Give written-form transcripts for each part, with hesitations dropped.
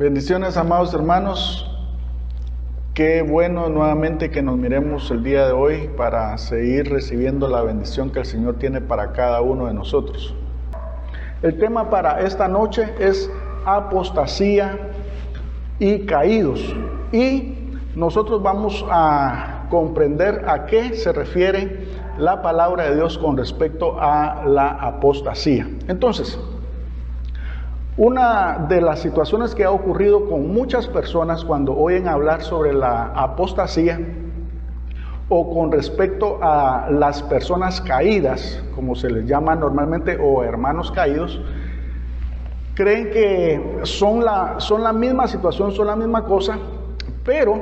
Bendiciones, amados hermanos. Qué bueno nuevamente que nos miremos el día de hoy para seguir recibiendo la bendición que el Señor tiene para cada uno de nosotros. El tema para esta noche es apostasía y caídos. Y nosotros vamos a comprender a qué se refiere la palabra de Dios con respecto a la apostasía. Entonces, una de las situaciones que ha ocurrido con muchas personas cuando oyen hablar sobre la apostasía o con respecto a las personas caídas, como se les llama normalmente, o hermanos caídos, creen que son la misma situación, son la misma cosa, pero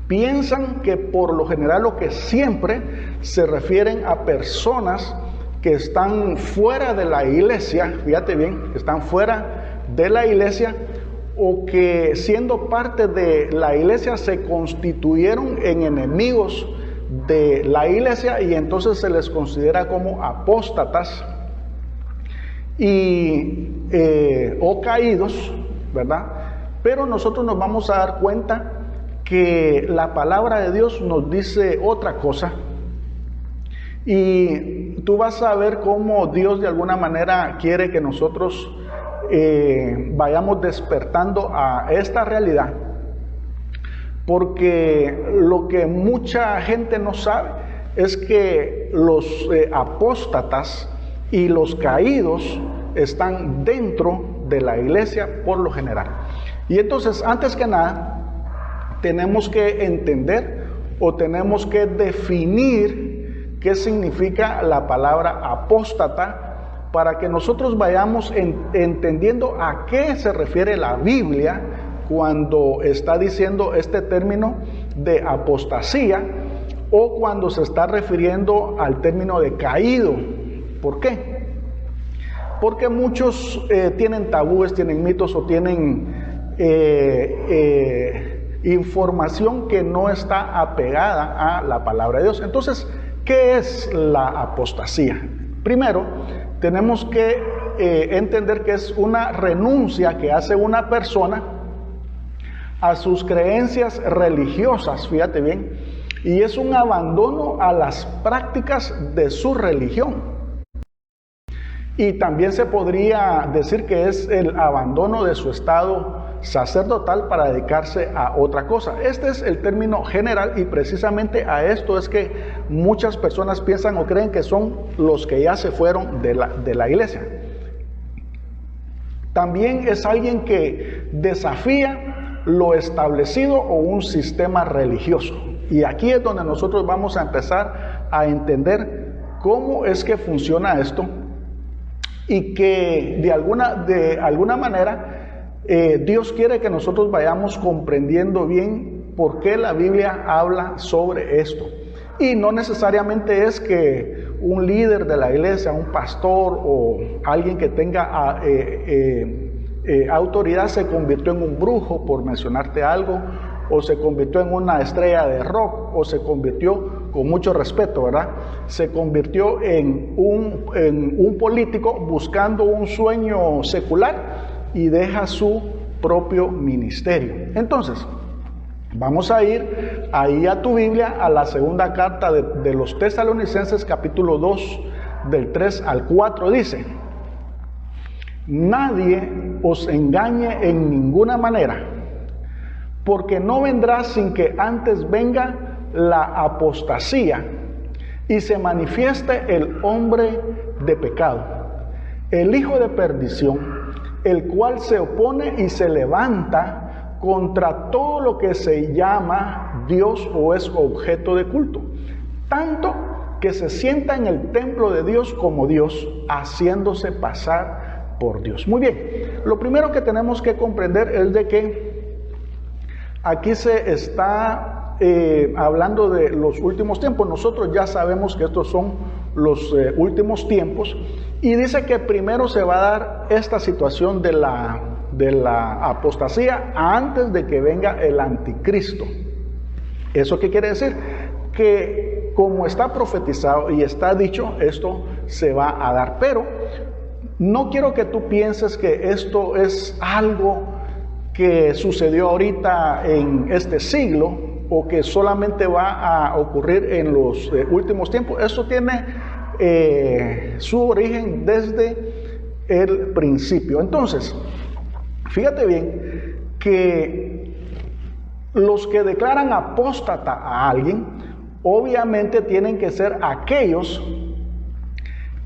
piensan que por lo general lo que siempre se refieren a personas que están fuera de la iglesia, fíjate bien, que están fuera de la iglesia o que siendo parte de la iglesia se constituyeron en enemigos de la iglesia y entonces se les considera como apóstatas o caídos, ¿verdad? Pero nosotros nos vamos a dar cuenta que la palabra de Dios nos dice otra cosa. Y tú vas a ver cómo Dios de alguna manera quiere que nosotros vayamos despertando a esta realidad. Porque lo que mucha gente no sabe es que los apóstatas y los caídos están dentro de la iglesia por lo general. Y entonces, antes que nada, tenemos que entender o tenemos que definir qué significa la palabra apóstata para que nosotros vayamos entendiendo a qué se refiere la Biblia cuando está diciendo este término de apostasía o cuando se está refiriendo al término de caído. ¿Por qué? Porque muchos tienen tabúes, tienen mitos o tienen información que no está apegada a la palabra de Dios. Entonces, ¿qué es la apostasía? Primero, tenemos que entender que es una renuncia que hace una persona a sus creencias religiosas, fíjate bien, y es un abandono a las prácticas de su religión. Y también se podría decir que es el abandono de su estado sacerdotal para dedicarse a otra cosa. Este es el término general y precisamente a esto es que muchas personas piensan o creen que son los que ya se fueron de la iglesia. También es alguien que desafía lo establecido o un sistema religioso. Y aquí es donde nosotros vamos a empezar a entender cómo es que funciona esto y que de alguna manera Dios quiere que nosotros vayamos comprendiendo bien por qué la Biblia habla sobre esto. Y no necesariamente es que un líder de la iglesia, un pastor o alguien que tenga autoridad se convirtió en un brujo, por mencionarte algo, o se convirtió en una estrella de rock, o se convirtió, con mucho respeto, ¿verdad? Se convirtió en un político buscando un sueño secular y deja su propio ministerio. Entonces, vamos a ir ahí a tu Biblia, a la segunda carta de los Tesalonicenses, capítulo 2, del 3 al 4, dice: nadie os engañe en ninguna manera, porque no vendrá sin que antes venga la apostasía y se manifieste el hombre de pecado, el hijo de perdición, el cual se opone y se levanta contra todo lo que se llama Dios o es objeto de culto, tanto que se sienta en el templo de Dios como Dios, haciéndose pasar por Dios. Muy bien, lo primero que tenemos que comprender es de que aquí se está hablando de los últimos tiempos. Nosotros ya sabemos que estos son los últimos tiempos y dice que primero se va a dar esta situación de la apostasía antes de que venga el anticristo. ¿Eso qué quiere decir? Que como está profetizado y está dicho, esto se va a dar, pero no quiero que tú pienses que esto es algo que sucedió ahorita en este siglo o que solamente va a ocurrir en los últimos tiempos. Esto tiene su origen desde el principio. Entonces, fíjate bien que los que declaran apóstata a alguien, obviamente tienen que ser aquellos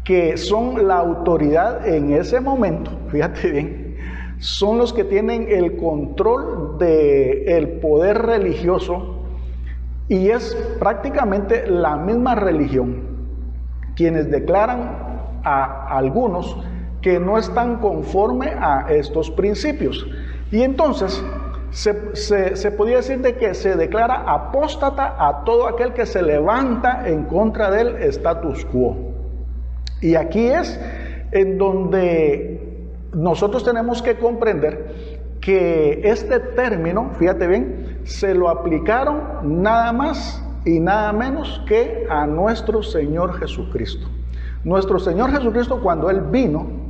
que son la autoridad en ese momento, fíjate bien, son los que tienen el control del poder religioso y es prácticamente la misma religión quienes declaran a algunos que no están conforme a estos principios. Y entonces se podría decir de que se declara apóstata a todo aquel que se levanta en contra del status quo. Y aquí es en donde nosotros tenemos que comprender que este término, fíjate bien, se lo aplicaron nada más y nada menos que a nuestro Señor Jesucristo. Nuestro Señor Jesucristo, cuando Él vino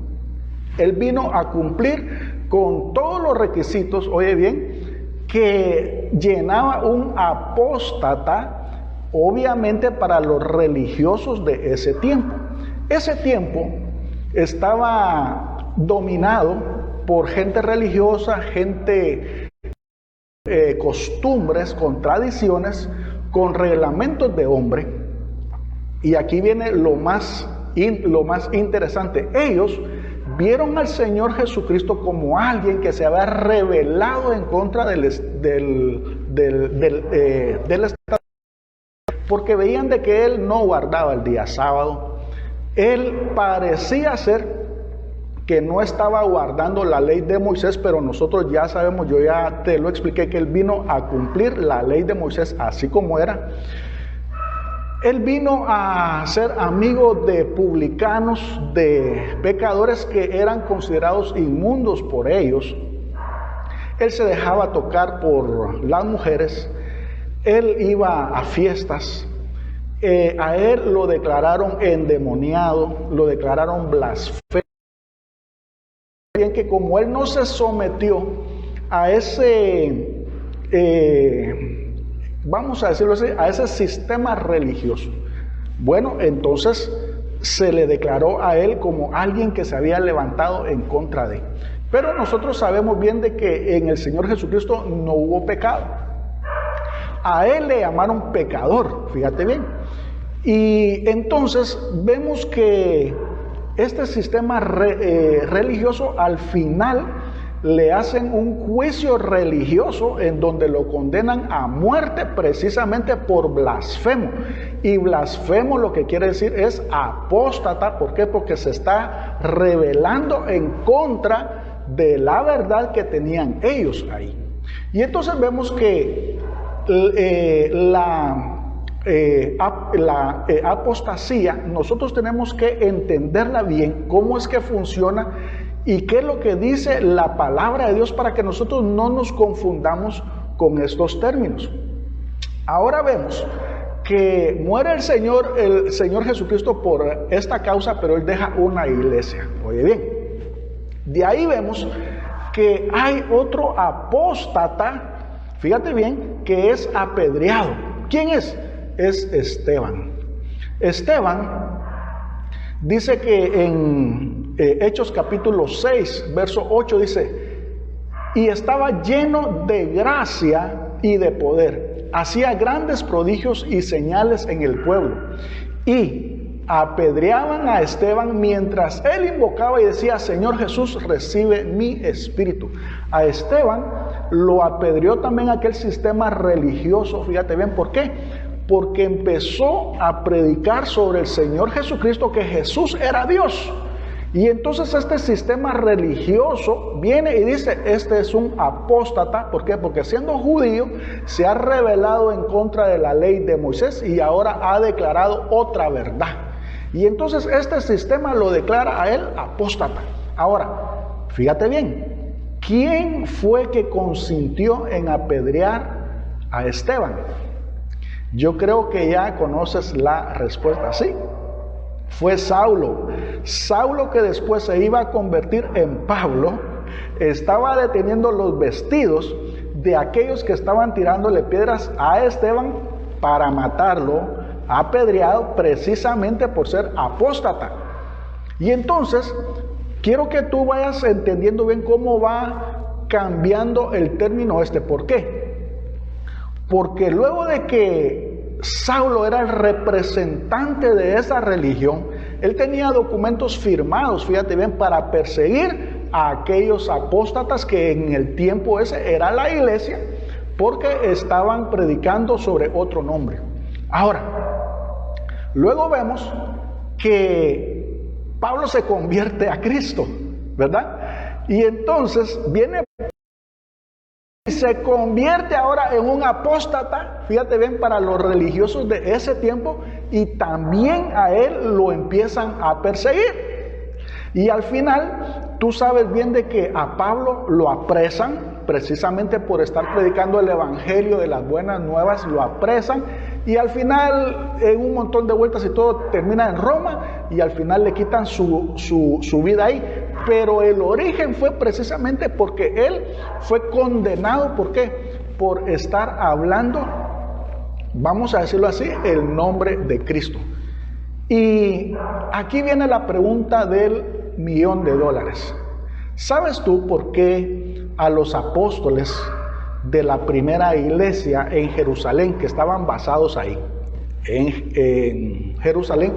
a cumplir con todos los requisitos, oye bien, que llenaba un apóstata, obviamente para los religiosos de ese tiempo. Ese tiempo estaba dominado por gente religiosa, gente costumbres, con tradiciones, con reglamentos de hombre. Y aquí viene lo más interesante. Ellos vieron al Señor Jesucristo como alguien que se había rebelado en contra del Estado, porque veían de que Él no guardaba el día sábado. Él parecía ser que no estaba guardando la ley de Moisés, pero nosotros ya sabemos, yo ya te lo expliqué, que Él vino a cumplir la ley de Moisés así como era. Él vino a ser amigo de publicanos, de pecadores que eran considerados inmundos por ellos. Él se dejaba tocar por las mujeres, él iba a fiestas, a él lo declararon endemoniado, lo declararon blasfemo. Bien que como él no se sometió a ese, vamos a decirlo así, a ese sistema religioso, bueno, entonces se le declaró a él como alguien que se había levantado en contra de. Pero nosotros sabemos bien de que en el Señor Jesucristo no hubo pecado. A él le llamaron pecador, fíjate bien. Y entonces vemos que este sistema religioso al final le hacen un juicio religioso en donde lo condenan a muerte precisamente por blasfemo. Y blasfemo lo que quiere decir es apóstata. ¿Por qué? Porque se está rebelando en contra de la verdad que tenían ellos ahí. Y entonces vemos que la apostasía, nosotros tenemos que entenderla bien, cómo es que funciona y qué es lo que dice la palabra de Dios para que nosotros no nos confundamos con estos términos. Ahora vemos que muere el Señor Jesucristo por esta causa, pero Él deja una iglesia. Oye bien, de ahí vemos que hay otro apóstata, fíjate bien, que es apedreado. ¿Quién es? Es Esteban. Esteban dice que en Hechos capítulo 6, verso 8 dice: y estaba lleno de gracia y de poder, hacía grandes prodigios y señales en el pueblo, y apedreaban a Esteban mientras él invocaba y decía: Señor Jesús, recibe mi espíritu. A Esteban lo apedreó también aquel sistema religioso, fíjate bien, ¿por qué? Porque empezó a predicar sobre el Señor Jesucristo, que Jesús era Dios. Y entonces este sistema religioso viene y dice: este es un apóstata. ¿Por qué? Porque siendo judío se ha rebelado en contra de la ley de Moisés y ahora ha declarado otra verdad. Y entonces este sistema lo declara a él apóstata. Ahora, fíjate bien, ¿quién fue que consintió en apedrear a Esteban? Yo creo que ya conoces la respuesta, ¿sí? Fue Saulo. Saulo, que después se iba a convertir en Pablo, estaba deteniendo los vestidos de aquellos que estaban tirándole piedras a Esteban para matarlo, apedreado precisamente por ser apóstata. Y entonces, quiero que tú vayas entendiendo bien cómo va cambiando el término este. ¿Por qué? Porque luego de que Saulo era el representante de esa religión, él tenía documentos firmados, fíjate bien, para perseguir a aquellos apóstatas que en el tiempo ese era la iglesia, porque estaban predicando sobre otro nombre. Ahora, luego vemos que Pablo se convierte a Cristo, ¿verdad? Y entonces viene y se convierte ahora en un apóstata, fíjate bien, para los religiosos de ese tiempo, y también a él lo empiezan a perseguir. Y al final, tú sabes bien de que a Pablo lo apresan, precisamente por estar predicando el evangelio de las buenas nuevas, lo apresan, y al final, en un montón de vueltas y todo, termina en Roma, y al final le quitan su vida ahí. Pero el origen fue precisamente porque él fue condenado. ¿Por qué? Por estar hablando, vamos a decirlo así, el nombre de Cristo. Y aquí viene la pregunta del $1.000.000. ¿Sabes tú por qué a los apóstoles de la primera iglesia en Jerusalén, que estaban basados ahí, en Jerusalén,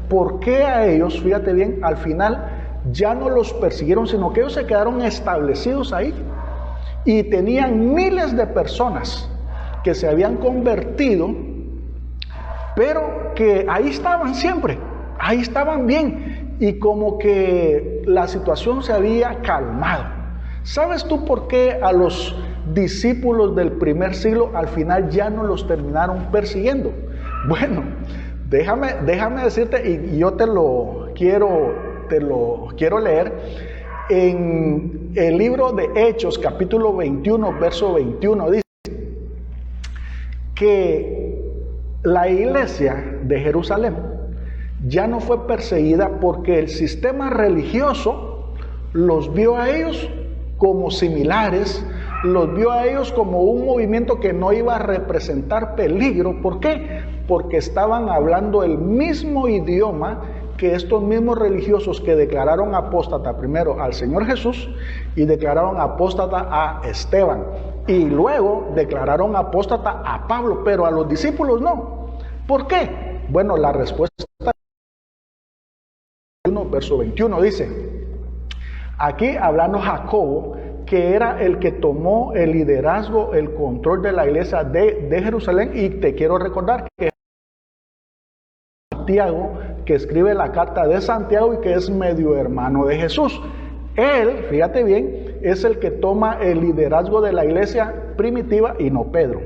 por qué a ellos, fíjate bien, al final ya no los persiguieron, sino que ellos se quedaron establecidos ahí? Y tenían miles de personas que se habían convertido, pero que ahí estaban siempre, ahí estaban bien, y como que la situación se había calmado. ¿Sabes tú por qué a los discípulos del primer siglo al final ya no los terminaron persiguiendo? Bueno, déjame decirte, y yo te lo quiero leer en el libro de Hechos, capítulo 21, verso 21, dice que la iglesia de Jerusalén ya no fue perseguida porque el sistema religioso los vio a ellos como similares, los vio a ellos como un movimiento que no iba a representar peligro. ¿Por qué? Porque estaban hablando el mismo idioma que estos mismos religiosos que declararon apóstata primero al Señor Jesús y declararon apóstata a Esteban, y luego declararon apóstata a Pablo, pero a los discípulos no. ¿Por qué? Bueno, la respuesta verso 21 dice, aquí hablando Jacobo, que era el que tomó el liderazgo, el control de la iglesia de Jerusalén, y te quiero recordar que Santiago, que escribe la carta de Santiago y que es medio hermano de Jesús. Él, fíjate bien, es el que toma el liderazgo de la iglesia primitiva y no Pedro.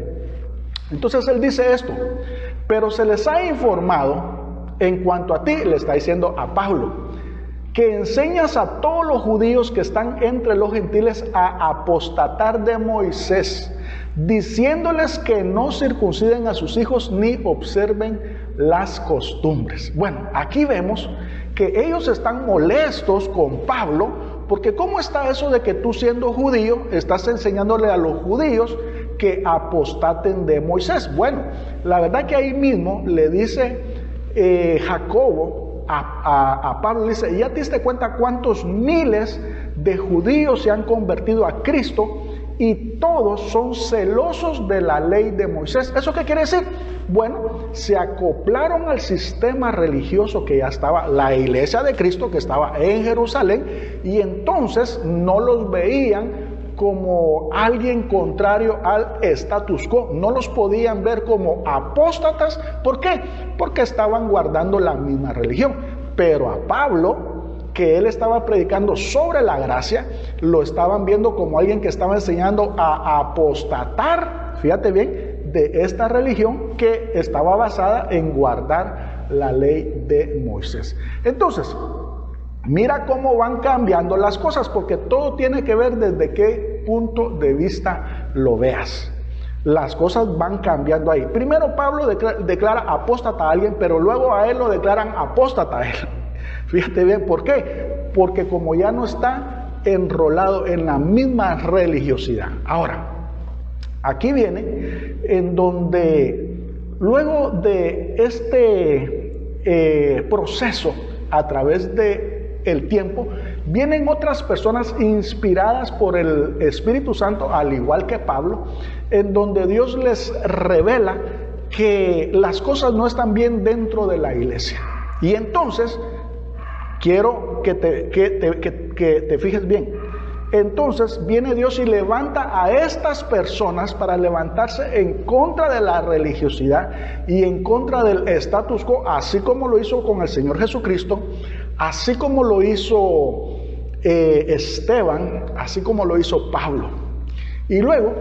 Entonces él dice esto, pero se les ha informado en cuanto a ti, le está diciendo a Pablo, que enseñas a todos los judíos que están entre los gentiles a apostatar de Moisés, diciéndoles que no circunciden a sus hijos ni observen las costumbres. Bueno, aquí vemos que ellos están molestos con Pablo, porque ¿cómo está eso de que tú, siendo judío, estás enseñándole a los judíos que apostaten de Moisés? Bueno, la verdad que ahí mismo le dice Jacobo a Pablo, le dice, ¿ya te diste cuenta cuántos miles de judíos se han convertido a Cristo y todos son celosos de la ley de Moisés? ¿Eso qué quiere decir? Bueno, se acoplaron al sistema religioso que ya estaba, la iglesia de Cristo que estaba en Jerusalén, y entonces no los veían como alguien contrario al status quo, no los podían ver como apóstatas. ¿Por qué? Porque estaban guardando la misma religión. Pero a Pablo, que él estaba predicando sobre la gracia, lo estaban viendo como alguien que estaba enseñando a apostatar, fíjate bien, de esta religión que estaba basada en guardar la ley de Moisés. Entonces, mira cómo van cambiando las cosas, porque todo tiene que ver desde qué punto de vista lo veas. Las cosas van cambiando ahí. Primero Pablo declara apóstata a alguien, pero luego a él lo declaran apóstata a él. Fíjate bien, ¿por qué? Porque como ya no está enrolado en la misma religiosidad. Ahora, aquí viene en donde luego de este proceso a través de el tiempo, vienen otras personas inspiradas por el Espíritu Santo, al igual que Pablo, en donde Dios les revela que las cosas no están bien dentro de la iglesia. Y entonces, quiero que te fijes bien. Entonces viene Dios y levanta a estas personas para levantarse en contra de la religiosidad y en contra del status quo, así como lo hizo con el Señor Jesucristo, así como lo hizo Esteban, así como lo hizo Pablo. Y luego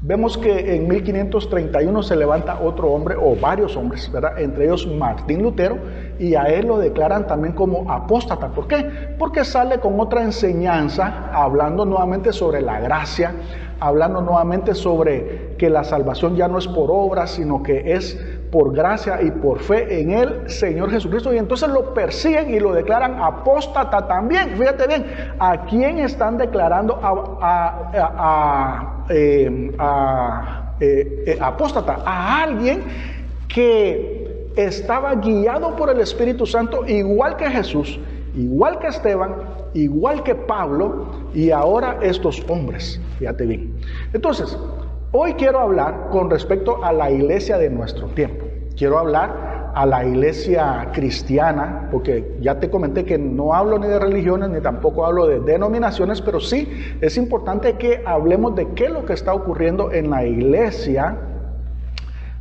vemos que en 1531 se levanta otro hombre, o varios hombres, ¿verdad? Entre ellos Martín Lutero, y a él lo declaran también como apóstata. ¿Por qué? Porque sale con otra enseñanza, hablando nuevamente sobre la gracia, hablando nuevamente sobre que la salvación ya no es por obras, sino que es por gracia y por fe en el Señor Jesucristo. Y entonces lo persiguen y lo declaran apóstata también. Fíjate bien, ¿a quién están declarando apóstata? A alguien que estaba guiado por el Espíritu Santo, igual que Jesús, igual que Esteban, igual que Pablo, y ahora estos hombres. Fíjate bien. Entonces, hoy quiero hablar con respecto a la iglesia de nuestro tiempo. Quiero hablar a la iglesia cristiana, porque ya te comenté que no hablo ni de religiones, ni tampoco hablo de denominaciones, pero sí es importante que hablemos de qué es lo que está ocurriendo en la iglesia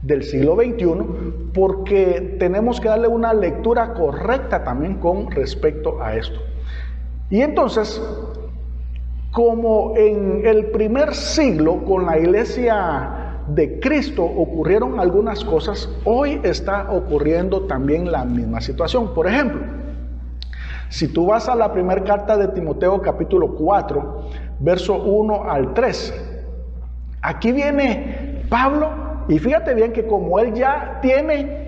del siglo XXI, porque tenemos que darle una lectura correcta también con respecto a esto. Y entonces, como en el primer siglo con la iglesia de Cristo ocurrieron algunas cosas, hoy está ocurriendo también la misma situación. Por ejemplo, si tú vas a la primera carta de Timoteo capítulo 4, verso 1 al 3, aquí viene Pablo, y fíjate bien que como él ya tiene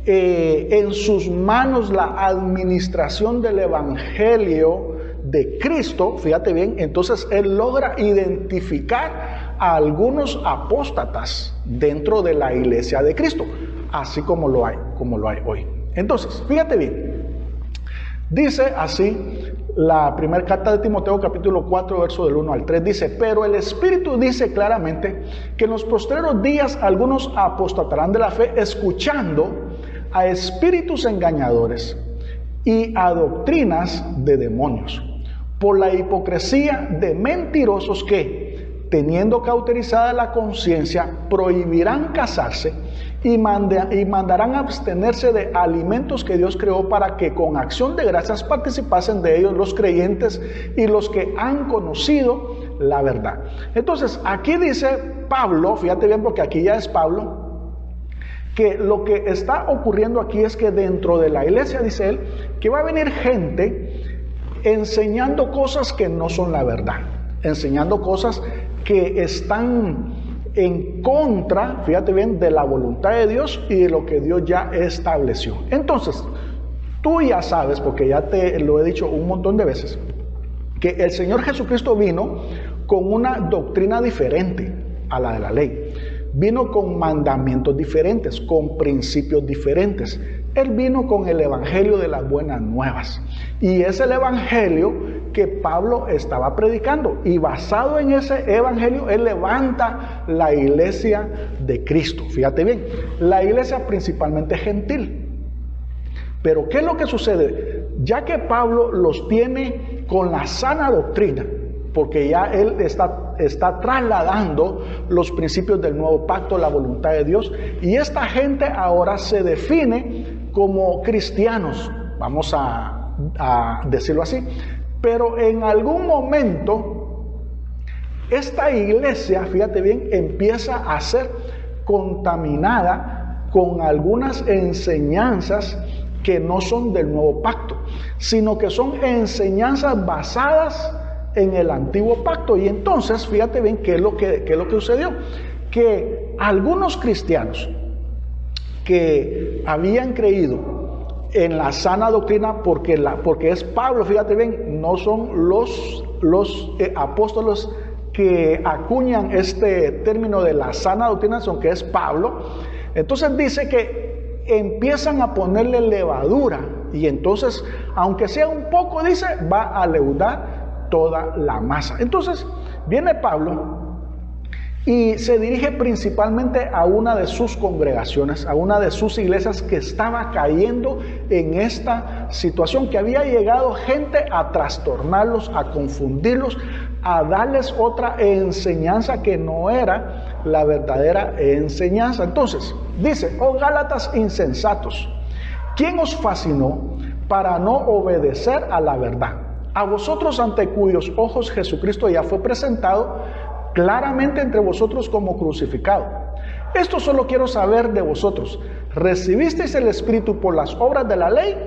en sus manos la administración del evangelio de Cristo, fíjate bien, entonces él logra identificar a algunos apóstatas dentro de la iglesia de Cristo, así como lo hay hoy. Entonces, fíjate bien, dice así la primera carta de Timoteo capítulo 4 verso del 1 al 3, dice: pero el Espíritu dice claramente que en los postreros días algunos apostatarán de la fe, escuchando a espíritus engañadores y a doctrinas de demonios, por la hipocresía de mentirosos que, teniendo cauterizada la conciencia, prohibirán casarse y mandarán abstenerse de alimentos que Dios creó, para que con acción de gracias participasen de ellos los creyentes y los que han conocido la verdad. Entonces, aquí dice Pablo, fíjate bien porque aquí ya es Pablo, que lo que está ocurriendo aquí es que dentro de la iglesia, dice él, que va a venir gente enseñando cosas que no son la verdad, enseñando cosas que están en contra, fíjate bien, de la voluntad de Dios y de lo que Dios ya estableció. Entonces, tú ya sabes, porque ya te lo he dicho un montón de veces, que el Señor Jesucristo vino con una doctrina diferente a la de la ley. Vino con mandamientos diferentes, con principios diferentes. Él vino con el evangelio de las buenas nuevas. Y es el evangelio que Pablo estaba predicando. Y basado en ese evangelio, él levanta la iglesia de Cristo. Fíjate bien, la iglesia principalmente gentil. Pero ¿qué es lo que sucede? Ya que Pablo los tiene con la sana doctrina, porque ya él está trasladando los principios del nuevo pacto, la voluntad de Dios, y esta gente ahora se define como cristianos, vamos a decirlo así, pero en algún momento esta iglesia, fíjate bien, empieza a ser contaminada con algunas enseñanzas que no son del nuevo pacto, sino que son enseñanzas basadas en el antiguo pacto. Y entonces, fíjate bien qué es lo que sucedió, que algunos cristianos que habían creído en la sana doctrina, porque es Pablo, fíjate bien, no son los apóstoles que acuñan este término de la sana doctrina, son que es Pablo. Entonces dice que empiezan a ponerle levadura, y entonces, aunque sea un poco, dice, va a leudar toda la masa. Entonces viene Pablo y se dirige principalmente a una de sus congregaciones, a una de sus iglesias que estaba cayendo en esta situación, que había llegado gente a trastornarlos, a confundirlos, a darles otra enseñanza que no era la verdadera enseñanza. Entonces, dice: oh Gálatas insensatos, ¿quién os fascinó para no obedecer a la verdad? A vosotros, ante cuyos ojos Jesucristo ya fue presentado claramente entre vosotros como crucificado. Esto solo quiero saber de vosotros: ¿recibisteis el Espíritu por las obras de la ley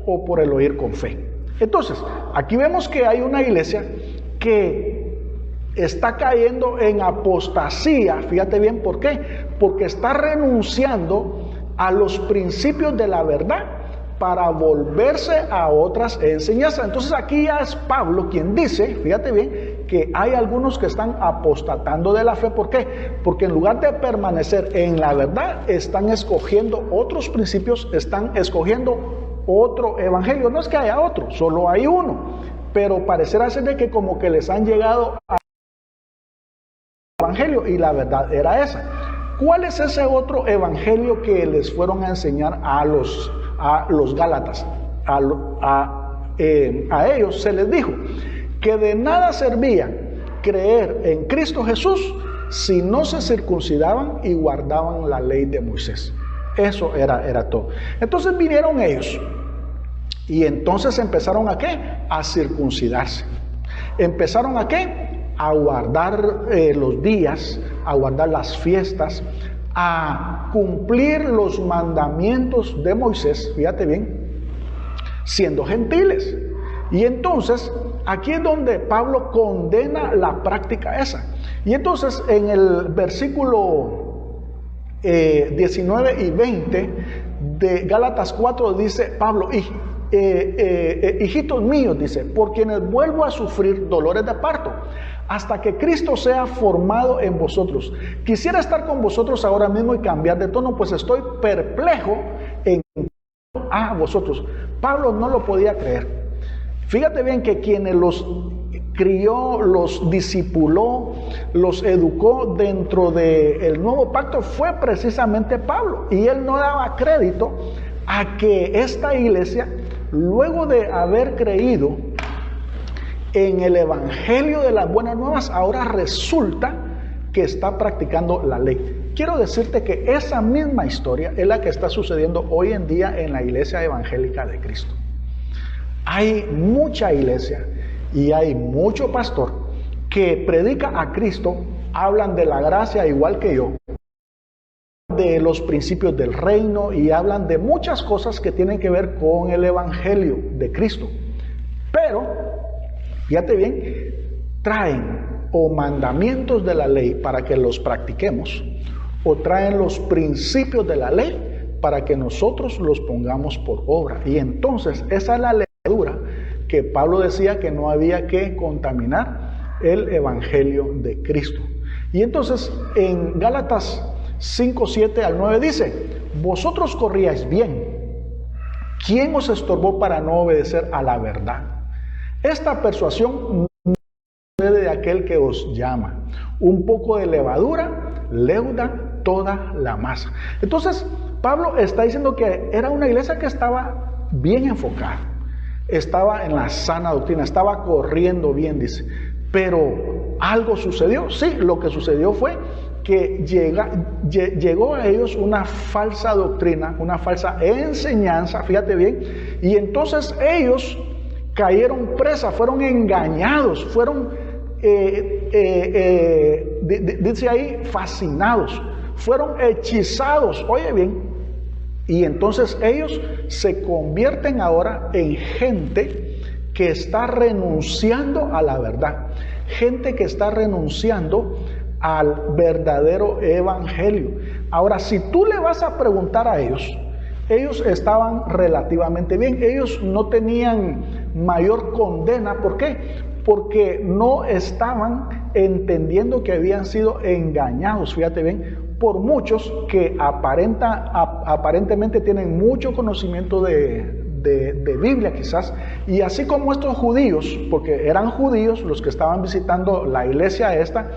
o por el oír con fe? Entonces, aquí vemos que hay una iglesia que está cayendo en apostasía. Fíjate bien, ¿por qué? Porque está renunciando a los principios de la verdad para volverse a otras enseñanzas. Entonces aquí ya es Pablo quien dice, fíjate bien, que hay algunos que están apostatando de la fe. ¿Por qué? Porque en lugar de permanecer en la verdad, están escogiendo otros principios, están escogiendo otro evangelio. No es que haya otro, solo hay uno, pero parecerá ser de que como que les han llegado al evangelio, y la verdad era esa. ¿Cuál es ese otro evangelio que les fueron a enseñar a los Gálatas? A ellos se les dijo que de nada servía creer en Cristo Jesús si no se circuncidaban y guardaban la ley de Moisés. Eso era todo. Entonces vinieron ellos y entonces empezaron ¿a qué? A circuncidarse. Empezaron ¿a qué? A guardar los días, a guardar las fiestas, a cumplir los mandamientos de Moisés, fíjate bien, siendo gentiles. Y entonces aquí es donde Pablo condena la práctica esa. Y entonces en el versículo 19 y 20 de Gálatas 4 dice Pablo: hijitos míos, dice, por quienes vuelvo a sufrir dolores de parto, hasta que Cristo sea formado en vosotros. Quisiera estar con vosotros ahora mismo y cambiar de tono, pues estoy perplejo en a vosotros. Pablo no lo podía creer. Fíjate bien que quienes los crió, los discipuló, los educó dentro del nuevo pacto fue precisamente Pablo. Y él no daba crédito a que esta iglesia, luego de haber creído en el evangelio de las buenas nuevas, ahora resulta que está practicando la ley. Quiero decirte que esa misma historia es la que está sucediendo hoy en día en la iglesia evangélica de Cristo. Hay mucha iglesia y hay mucho pastor que predica a Cristo, hablan de la gracia igual que yo, de los principios del reino, y hablan de muchas cosas que tienen que ver con el evangelio de Cristo. Pero, fíjate bien, traen o mandamientos de la ley para que los practiquemos, o traen los principios de la ley para que nosotros los pongamos por obra. Y entonces esa es la levadura que Pablo decía que no había que contaminar el evangelio de Cristo. Y entonces en Gálatas 5, 7 al 9 dice: vosotros corríais bien. ¿Quién os estorbó para no obedecer a la verdad? Esta persuasión no procede de aquel que os llama. Un poco de levadura leuda toda la masa. Entonces Pablo está diciendo que era una iglesia que estaba bien enfocada, estaba en la sana doctrina, estaba corriendo bien, dice. Pero algo sucedió. Sí, lo que sucedió fue que llegó a ellos una falsa doctrina, una falsa enseñanza, fíjate bien, y entonces ellos cayeron presa, fueron engañados, fueron, dice ahí, fascinados, fueron hechizados, oye bien, y entonces ellos se convierten ahora en gente que está renunciando a la verdad, gente que está renunciando al verdadero evangelio. Ahora, si tú le vas a preguntar a ellos ellos estaban relativamente bien, ellos no tenían mayor condena. ¿Por qué? Porque no estaban entendiendo que habían sido engañados, fíjate bien, por muchos que aparentemente tienen mucho conocimiento de Biblia quizás, y así como estos judíos, porque eran judíos los que estaban visitando la iglesia esta,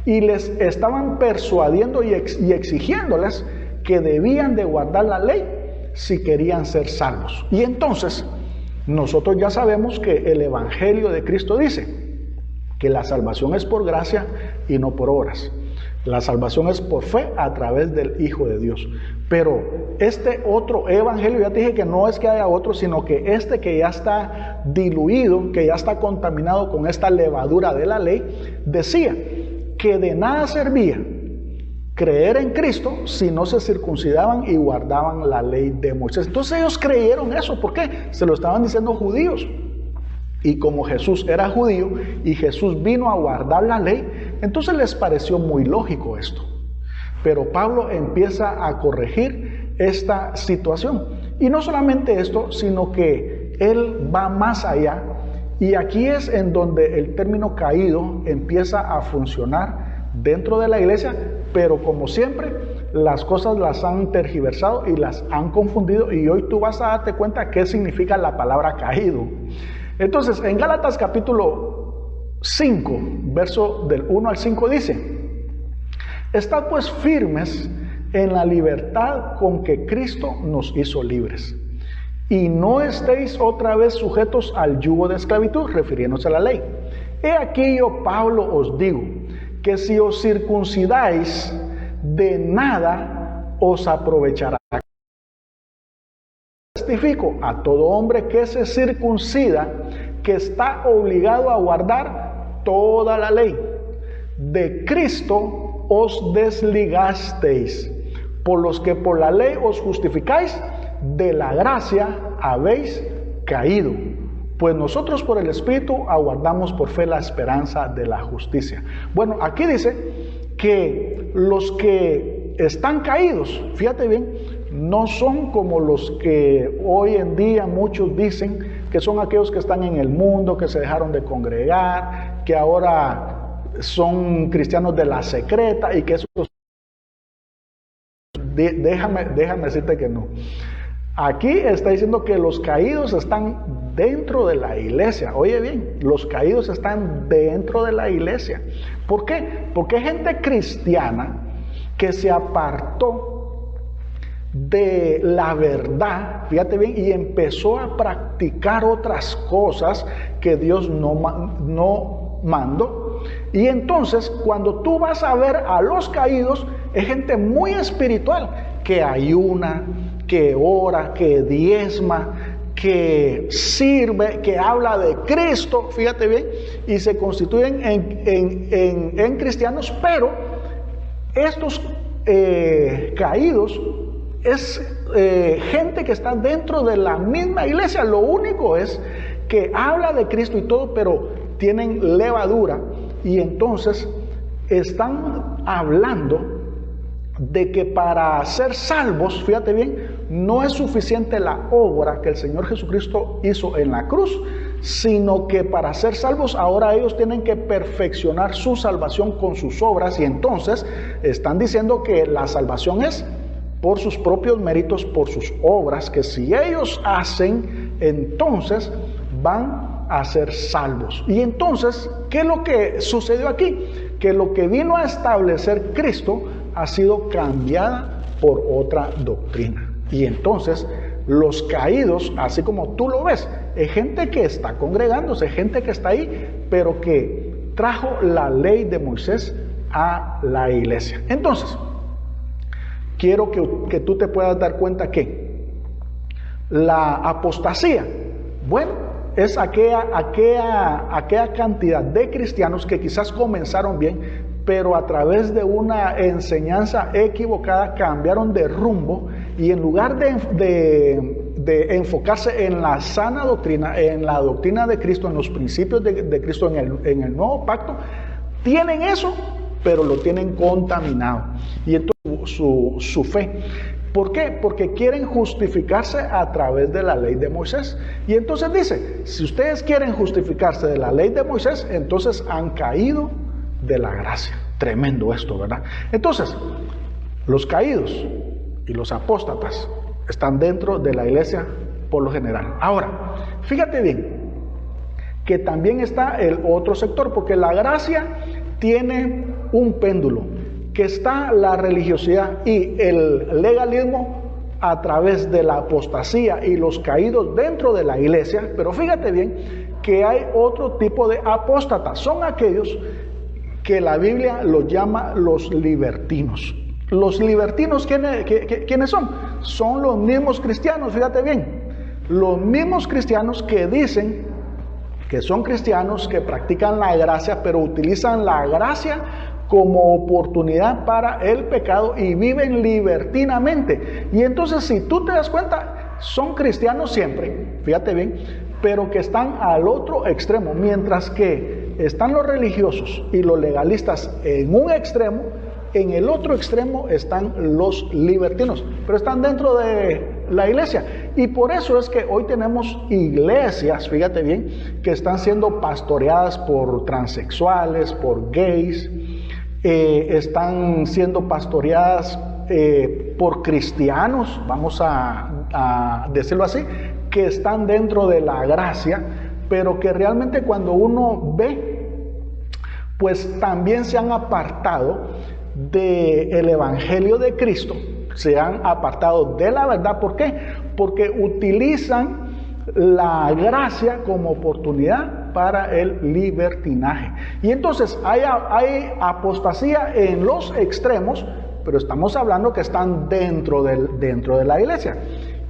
y les estaban persuadiendo y exigiéndoles que debían de guardar la ley si querían ser salvos. Y entonces nosotros ya sabemos que el Evangelio de Cristo dice que la salvación es por gracia y no por obras. La salvación es por fe a través del Hijo de Dios. Pero este otro evangelio, ya te dije que no es que haya otro, sino que este que ya está diluido, que ya está contaminado con esta levadura de la ley, decía que de nada servía creer en Cristo si no se circuncidaban y guardaban la ley de Moisés. Entonces ellos creyeron eso. ¿Por qué? Se lo estaban diciendo judíos. Y como Jesús era judío y Jesús vino a guardar la ley, entonces les pareció muy lógico esto. Pero Pablo empieza a corregir esta situación. Y no solamente esto, sino que él va más allá. Y aquí es en donde el término caído empieza a funcionar dentro de la iglesia, pero como siempre, las cosas las han tergiversado y las han confundido, y hoy tú vas a darte cuenta qué significa la palabra caído. Entonces, en Gálatas capítulo 5, verso del 1 al 5 dice: estad pues firmes en la libertad con que Cristo nos hizo libres, y no estéis otra vez sujetos al yugo de esclavitud, refiriéndose a la ley. He aquí yo, Pablo, os digo, que si os circuncidáis, de nada os aprovechará. Testifico a todo hombre que se circuncida, que está obligado a guardar toda la ley. De Cristo os desligasteis, por los que por la ley os justificáis, de la gracia habéis caído. Pues nosotros por el Espíritu aguardamos por fe la esperanza de la justicia. Bueno, aquí dice que los que están caídos, fíjate bien, no son como los que hoy en día muchos dicen que son aquellos que están en el mundo, que se dejaron de congregar, que ahora son cristianos de la secreta y que esos... Déjame decirte que no. Aquí está diciendo que los caídos están dentro de la iglesia. Oye bien, los caídos están dentro de la iglesia. ¿Por qué? Porque hay gente cristiana que se apartó de la verdad, fíjate bien, y empezó a practicar otras cosas que Dios no mandó. Y entonces, cuando tú vas a ver a los caídos, es gente muy espiritual, que ayuna, que ora, que diezma, que sirve, que habla de Cristo, fíjate bien, y se constituyen en cristianos, pero estos caídos es gente que está dentro de la misma iglesia. Lo único es que habla de Cristo y todo, pero tienen levadura, y entonces están hablando de que para ser salvos, fíjate bien, no es suficiente la obra que el Señor Jesucristo hizo en la cruz, sino que para ser salvos ahora ellos tienen que perfeccionar su salvación con sus obras. Y entonces están diciendo que la salvación es por sus propios méritos, por sus obras, que si ellos hacen, entonces van a ser salvos. Y entonces, ¿qué es lo que sucedió aquí? Que lo que vino a establecer Cristo ha sido cambiada por otra doctrina. Y entonces los caídos, así como tú lo ves, es gente que está congregándose, gente que está ahí, pero que trajo la ley de Moisés a la iglesia. Entonces, quiero que tú te puedas dar cuenta que la apostasía, bueno, es aquella cantidad de cristianos que quizás comenzaron bien, pero a través de una enseñanza equivocada cambiaron de rumbo, y en lugar de enfocarse en la sana doctrina, en la doctrina de Cristo, en los principios de Cristo, en el nuevo pacto, tienen eso, pero lo tienen contaminado. Y entonces su fe, ¿Por qué? Porque quieren justificarse a través de la ley de Moisés. Y entonces dice, si ustedes quieren justificarse de la ley de Moisés, entonces han caído de la gracia. Tremendo esto, ¿verdad? Entonces, los caídos y los apóstatas están dentro de la iglesia por lo general. Ahora, fíjate bien, que también está el otro sector, porque la gracia tiene un péndulo, que está la religiosidad y el legalismo a través de la apostasía y los caídos dentro de la iglesia. Pero fíjate bien que hay otro tipo de apóstatas, son aquellos que la Biblia los llama los libertinos. Los libertinos, ¿quiénes son? Son los mismos cristianos, fíjate bien, los mismos cristianos que dicen que son cristianos, que practican la gracia, pero utilizan la gracia como oportunidad para el pecado y viven libertinamente. Y entonces, si tú te das cuenta, son cristianos siempre, fíjate bien, pero que están al otro extremo, mientras que están los religiosos y los legalistas en un extremo, en el otro extremo están los libertinos, pero están dentro de la iglesia. Y por eso es que hoy tenemos iglesias, fíjate bien, que están siendo pastoreadas por transexuales, por gays, están siendo pastoreadas por cristianos, vamos a decirlo así, que están dentro de la gracia, pero que realmente cuando uno ve, pues también se han apartado del evangelio de Cristo, se han apartado de la verdad. ¿Por qué? Porque utilizan la gracia como oportunidad para el libertinaje. Y entonces hay apostasía en los extremos, pero estamos hablando que están dentro de la iglesia.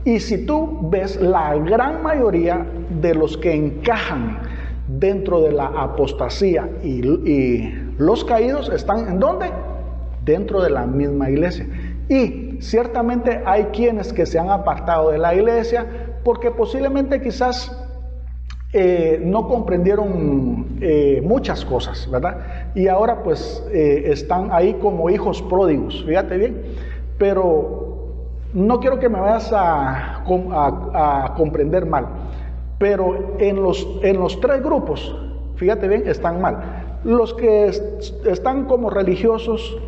Y si tú ves, la gran mayoría de los que encajan dentro de la apostasía y los caídos están ¿en dónde? Dentro de la misma iglesia. Y ciertamente hay quienes que se han apartado de la iglesia porque posiblemente quizás no comprendieron muchas cosas, ¿verdad? Y ahora pues están ahí como hijos pródigos, fíjate bien. Pero no quiero que me vayas a comprender mal, pero en los tres grupos, fíjate bien, están mal. Los que están como religiosos,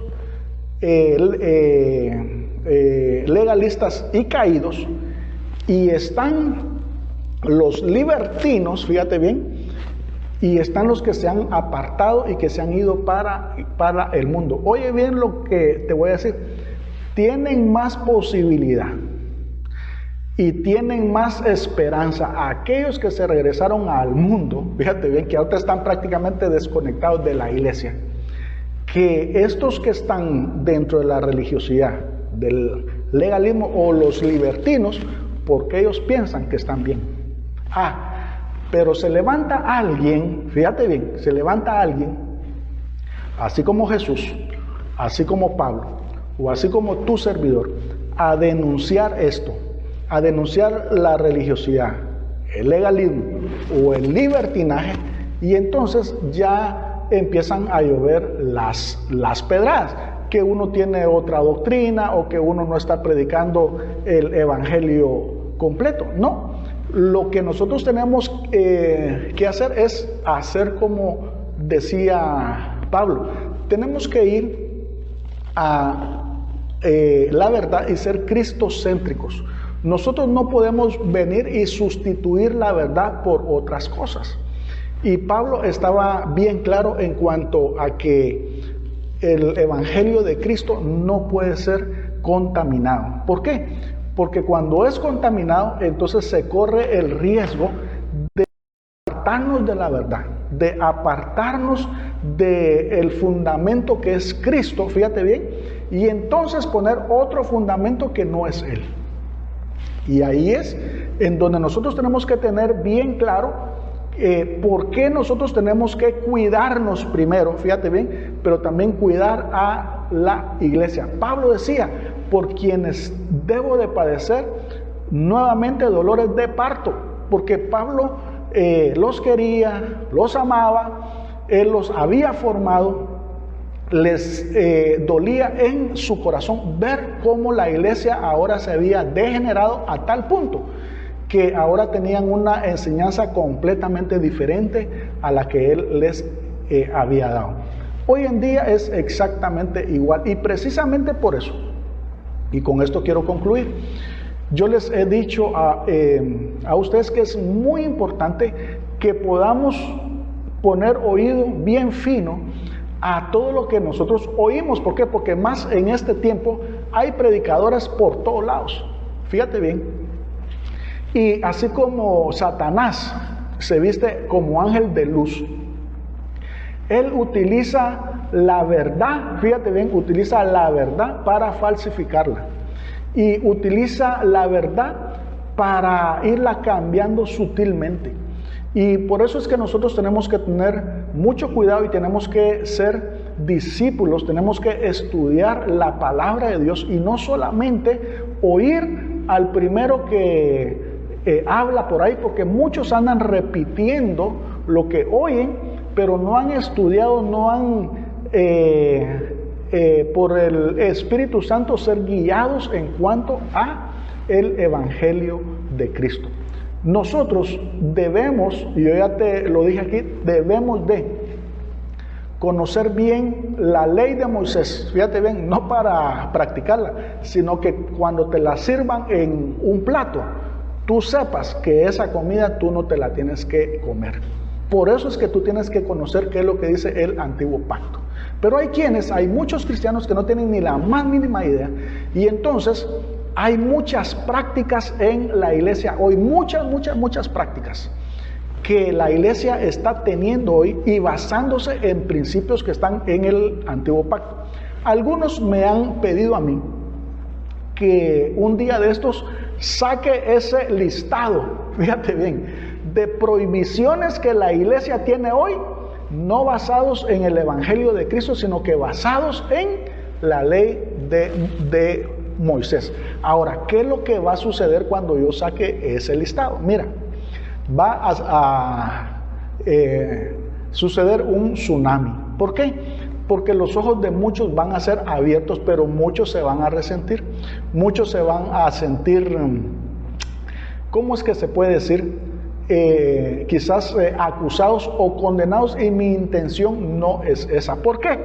legalistas y caídos, y están los libertinos, fíjate bien, y están los que se han apartado y que se han ido para el mundo. Oye bien lo que te voy a decir. Tienen más posibilidad y tienen más esperanza aquellos que se regresaron al mundo, fíjate bien, que ahora están prácticamente desconectados de la iglesia, que estos que están dentro de la religiosidad, del legalismo o los libertinos, porque ellos piensan que están bien. Pero se levanta alguien, fíjate bien, se levanta alguien, así como Jesús, así como Pablo, o así como tu servidor, a denunciar esto, a denunciar la religiosidad, el legalismo o el libertinaje, y entonces ya empiezan a llover las pedradas, que uno tiene otra doctrina o que uno no está predicando el evangelio completo. No, lo que nosotros tenemos que hacer es hacer como decía Pablo, tenemos que ir a la verdad y ser cristocéntricos. Nosotros no podemos venir y sustituir la verdad por otras cosas. Y Pablo estaba bien claro en cuanto a que el evangelio de Cristo no puede ser contaminado. ¿Por qué? Porque cuando es contaminado, entonces se corre el riesgo de apartarnos de la verdad, de apartarnos del fundamento que es Cristo, fíjate bien, y entonces poner otro fundamento que no es Él. Y ahí es en donde nosotros tenemos que tener bien claro por qué nosotros tenemos que cuidarnos primero, fíjate bien, pero también cuidar a la iglesia. Pablo decía, por quienes debo de padecer nuevamente dolores de parto, porque Pablo los quería, los amaba, él los había formado, les dolía en su corazón ver cómo la iglesia ahora se había degenerado a tal punto que ahora tenían una enseñanza completamente diferente a la que Él les había dado. Hoy en día es exactamente igual, y precisamente por eso, y con esto quiero concluir, yo les he dicho a ustedes que es muy importante que podamos poner oído bien fino a todo lo que nosotros oímos. ¿Por qué? Porque más en este tiempo hay predicadores por todos lados. Fíjate bien. Y así como Satanás se viste como ángel de luz, él utiliza la verdad, fíjate bien, utiliza la verdad para falsificarla. Y utiliza la verdad para irla cambiando sutilmente. Y por eso es que nosotros tenemos que tener mucho cuidado y tenemos que ser discípulos, tenemos que estudiar la palabra de Dios y no solamente oír al primero que habla por ahí, porque muchos andan repitiendo lo que oyen, pero no han estudiado, no han por el Espíritu Santo ser guiados en cuanto a el Evangelio de Cristo. Nosotros debemos, y yo ya te lo dije aquí, debemos de conocer bien la ley de Moisés. Fíjate bien, no para practicarla, sino que cuando te la sirvan en un plato, tú sepas que esa comida tú no te la tienes que comer. Por eso es que tú tienes que conocer qué es lo que dice el antiguo pacto. Pero hay muchos cristianos que no tienen ni la más mínima idea, y entonces hay muchas prácticas en la iglesia hoy, muchas prácticas que la iglesia está teniendo hoy y basándose en principios que están en el antiguo pacto. Algunos me han pedido a mí que un día de estos saque ese listado, fíjate bien, de prohibiciones que la iglesia tiene hoy, no basados en el Evangelio de Cristo, sino que basados en la ley de Moisés. Ahora, ¿qué es lo que va a suceder cuando yo saque ese listado? Mira, va a suceder un tsunami. ¿Por qué? Porque los ojos de muchos van a ser abiertos, pero muchos se van a resentir. Muchos se van a sentir, ¿cómo es que se puede decir? Quizás acusados o condenados, y mi intención no es esa. ¿Por qué?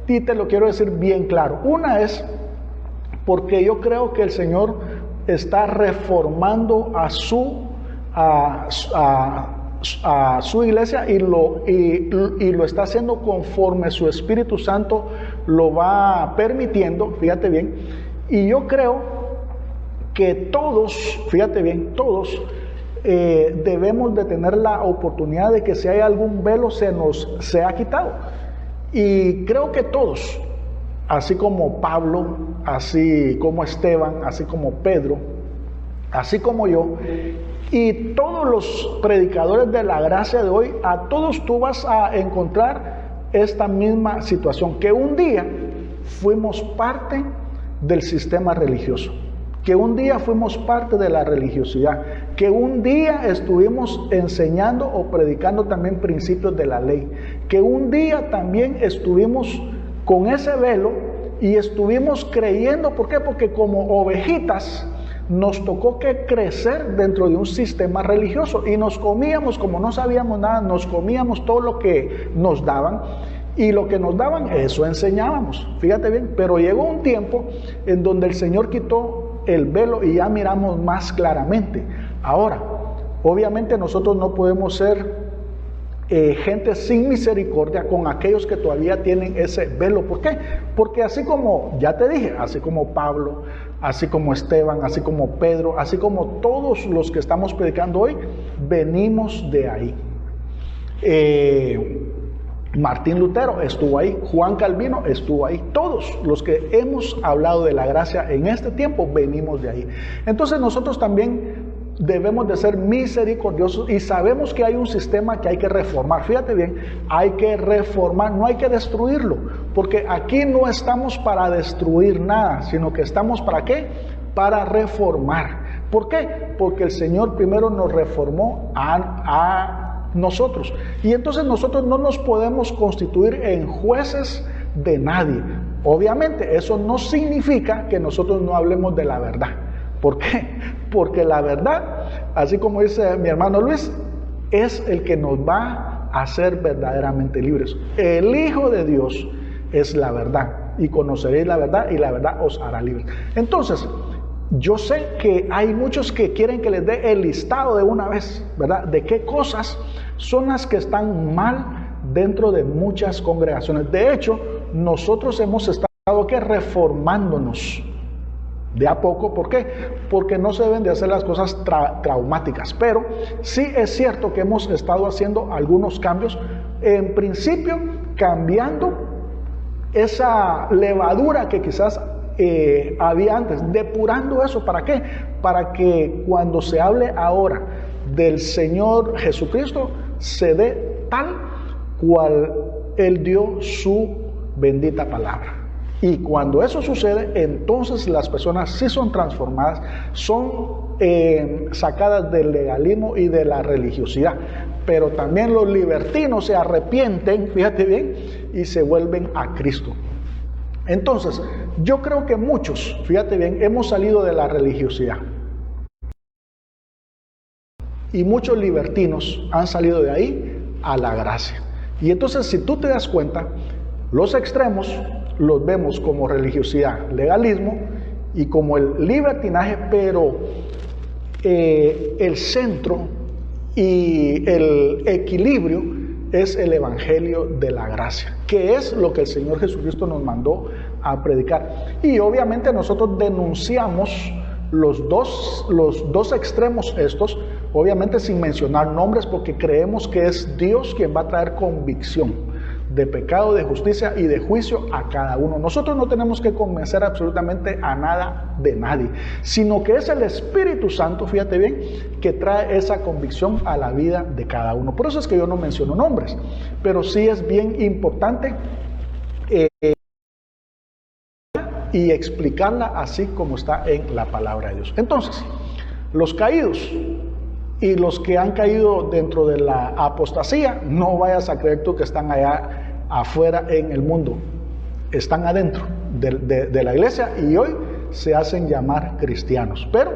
Y te lo quiero decir bien claro. Una es porque yo creo que el Señor está reformando a su iglesia y lo está haciendo conforme su Espíritu Santo lo va permitiendo, fíjate bien. Y yo creo que todos, fíjate bien, todos debemos de tener la oportunidad de que si hay algún velo se nos sea quitado. Y creo que todos, así como Pablo, así como Esteban, así como Pedro, así como yo, y todos los predicadores de la gracia de hoy, a todos tú vas a encontrar esta misma situación, que un día fuimos parte del sistema religioso, que un día fuimos parte de la religiosidad, que un día estuvimos enseñando o predicando también principios de la ley, que un día también estuvimos con ese velo y estuvimos creyendo. ¿Por qué? Porque como ovejitas nos tocó que crecer dentro de un sistema religioso y nos comíamos, como no sabíamos nada, nos comíamos todo lo que nos daban, y lo que nos daban, eso enseñábamos, fíjate bien. Pero llegó un tiempo en donde el Señor quitó el velo y ya miramos más claramente. Ahora, obviamente nosotros no podemos ser gente sin misericordia con aquellos que todavía tienen ese velo. ¿Por qué? Porque así como, ya te dije, así como Pablo, así como Esteban, así como Pedro, así como todos los que estamos predicando hoy, venimos de ahí. Martín Lutero estuvo ahí, Juan Calvino estuvo ahí, todos los que hemos hablado de la gracia en este tiempo venimos de ahí. Entonces nosotros también debemos de ser misericordiosos y sabemos que hay un sistema que hay que reformar. Fíjate bien, hay que reformar, no hay que destruirlo, porque aquí no estamos para destruir nada, sino que estamos ¿para qué? Para reformar. ¿Por qué? Porque el Señor primero nos reformó a nosotros, y entonces nosotros no nos podemos constituir en jueces de nadie. Obviamente eso no significa que nosotros no hablemos de la verdad. ¿Por qué? Porque la verdad, así como dice mi hermano Luis, es el que nos va a hacer verdaderamente libres. El Hijo de Dios es la verdad, y conoceréis la verdad, y la verdad os hará libres. Entonces, yo sé que hay muchos que quieren que les dé el listado de una vez, ¿verdad? De qué cosas son las que están mal dentro de muchas congregaciones. De hecho, nosotros hemos estado reformándonos de a poco. ¿Por qué? Porque no se deben de hacer las cosas traumáticas. Pero sí es cierto que hemos estado haciendo algunos cambios. En principio, cambiando esa levadura que quizás había antes, depurando eso. ¿Para qué? Para que cuando se hable ahora del Señor Jesucristo, se dé tal cual Él dio su bendita palabra. Y cuando eso sucede, entonces las personas sí son transformadas, son sacadas del legalismo y de la religiosidad. Pero también los libertinos se arrepienten, fíjate bien, y se vuelven a Cristo. Entonces, yo creo que muchos, fíjate bien, hemos salido de la religiosidad. Y muchos libertinos han salido de ahí a la gracia. Y entonces, si tú te das cuenta, los extremos los vemos como religiosidad, legalismo y como el libertinaje, pero el centro y el equilibrio es el evangelio de la gracia, que es lo que el Señor Jesucristo nos mandó a predicar. Y obviamente nosotros denunciamos los dos extremos estos, obviamente sin mencionar nombres, porque creemos que es Dios quien va a traer convicción de pecado, de justicia y de juicio a cada uno. Nosotros no tenemos que convencer absolutamente a nada de nadie, sino que es el Espíritu Santo, fíjate bien, que trae esa convicción a la vida de cada uno. Por eso es que yo no menciono nombres, pero sí es bien importante y explicarla así como está en la palabra de Dios. Entonces, los caídos y los que han caído dentro de la apostasía, no vayas a creer tú que están allá afuera en el mundo, están adentro de la iglesia y hoy se hacen llamar cristianos. Pero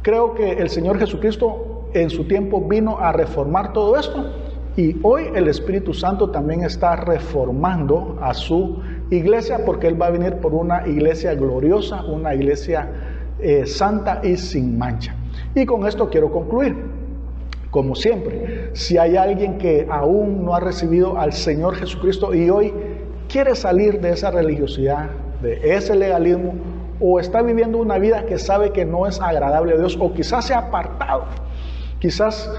creo que el Señor Jesucristo en su tiempo vino a reformar todo esto, y hoy el Espíritu Santo también está reformando a su iglesia, porque Él va a venir por una iglesia gloriosa, una iglesia santa y sin mancha. Y con esto quiero concluir. Como siempre, si hay alguien que aún no ha recibido al Señor Jesucristo y hoy quiere salir de esa religiosidad, de ese legalismo, o está viviendo una vida que sabe que no es agradable a Dios, o quizás se ha apartado, quizás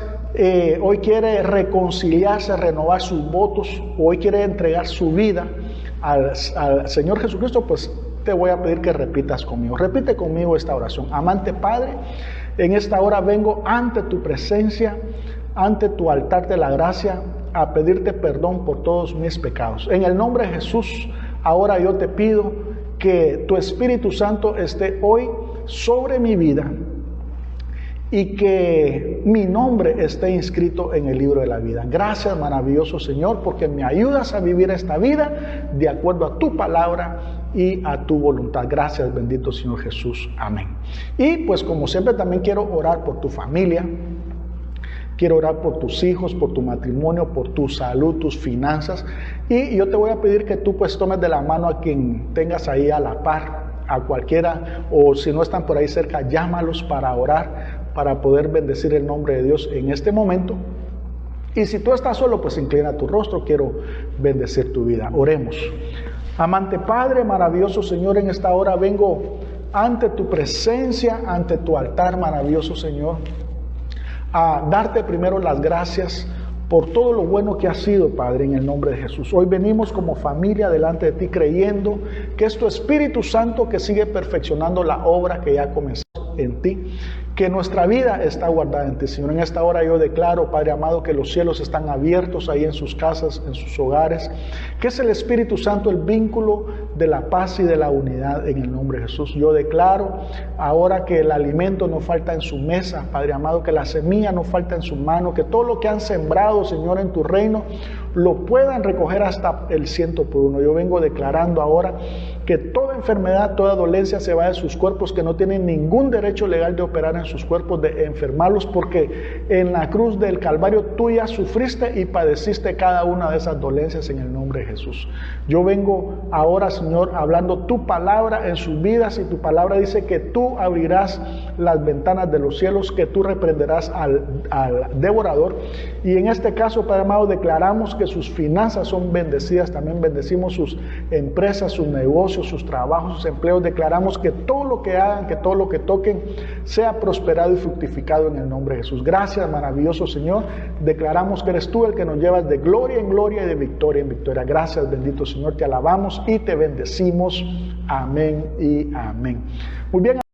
hoy quiere reconciliarse, renovar sus votos, o hoy quiere entregar su vida al Señor Jesucristo, pues te voy a pedir que repitas conmigo. Repite conmigo esta oración. Amante Padre, en esta hora vengo ante tu presencia, ante tu altar de la gracia, a pedirte perdón por todos mis pecados. En el nombre de Jesús, ahora yo te pido que tu Espíritu Santo esté hoy sobre mi vida y que mi nombre esté inscrito en el libro de la vida. Gracias, maravilloso Señor, porque me ayudas a vivir esta vida de acuerdo a tu palabra y a tu voluntad. Gracias, bendito Señor Jesús. Amén. Y pues como siempre también quiero orar por tu familia, quiero orar por tus hijos, por tu matrimonio, por tu salud, tus finanzas. Y yo te voy a pedir que tú pues tomes de la mano a quien tengas ahí a la par, a cualquiera, o si no están por ahí cerca, llámalos para orar, para poder bendecir el nombre de Dios en este momento. Y si tú estás solo, pues inclina tu rostro, quiero bendecir tu vida. Oremos. Amante Padre, maravilloso Señor, en esta hora vengo ante tu presencia, ante tu altar, maravilloso Señor, a darte primero las gracias por todo lo bueno que has sido, Padre, en el nombre de Jesús. Hoy venimos como familia delante de ti creyendo que es tu Espíritu Santo que sigue perfeccionando la obra que ya comenzó en ti, que nuestra vida está guardada en ti, Señor. En esta hora yo declaro, Padre amado, que los cielos están abiertos ahí en sus casas, en sus hogares, que es el Espíritu Santo el vínculo de la paz y de la unidad en el nombre de Jesús. Yo declaro ahora que el alimento no falta en su mesa, Padre amado, que la semilla no falta en su mano, que todo lo que han sembrado, Señor, en tu reino, lo puedan recoger hasta el 100%. Yo vengo declarando ahora que toda enfermedad, toda dolencia se va de sus cuerpos, que no tienen ningún derecho legal de operar en sus cuerpos, de enfermarlos, porque en la cruz del Calvario tú ya sufriste y padeciste cada una de esas dolencias en el nombre de Jesús. Yo vengo ahora, Señor, hablando tu palabra en sus vidas, y tu palabra dice que tú abrirás las ventanas de los cielos, que tú reprenderás al devorador, y en este caso, Padre amado, declaramos que sus finanzas son bendecidas. También bendecimos sus empresas, sus negocios, sus trabajos, sus empleos. Declaramos que todo lo que hagan, que todo lo que toquen sea prosperado y fructificado en el nombre de Jesús. Gracias, maravilloso Señor. Declaramos que eres tú el que nos llevas de gloria en gloria y de victoria en victoria. Gracias, bendito Señor. Te alabamos y te bendecimos. Amén y amén. Muy bien.